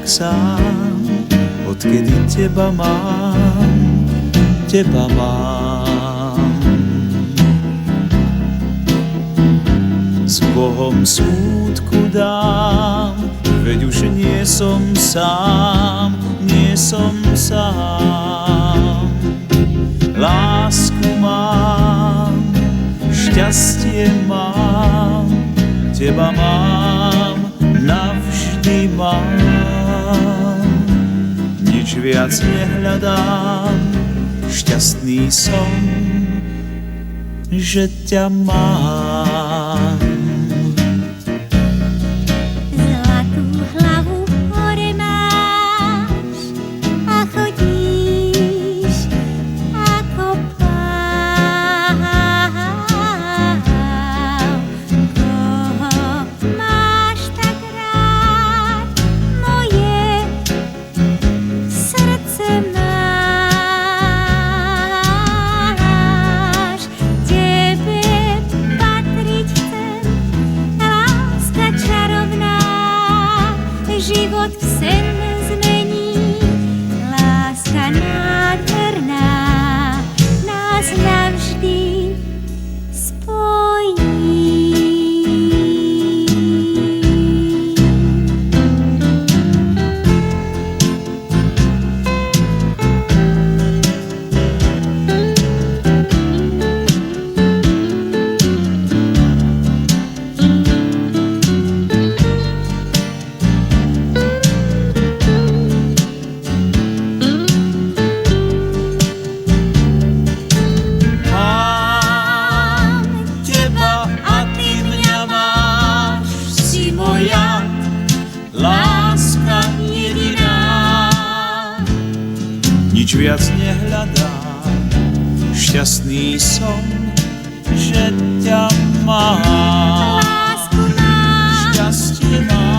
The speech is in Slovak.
tak sám, odkedy teba mám, teba mám. S Bohom smútku dám, veď už nie som sám, nie som sám. Lásku mám, šťastie mám, teba mám, navždy mám. Nič viac nehľadám, šťastný som, že ťa mám. Zlatú hlavu hore máš a chodíš ako pán. Koho máš tak rád, moje srdce máš. Tebe patriť chcem, láska čarovná, život v sen zmení. Láska nádherná nás navždy spojí. Mám teba a ty mňa máš, si moja láska jediná. Nič viac nehľadám, šťastný som, že ťa mám. Lásku máš, Šťastie mám.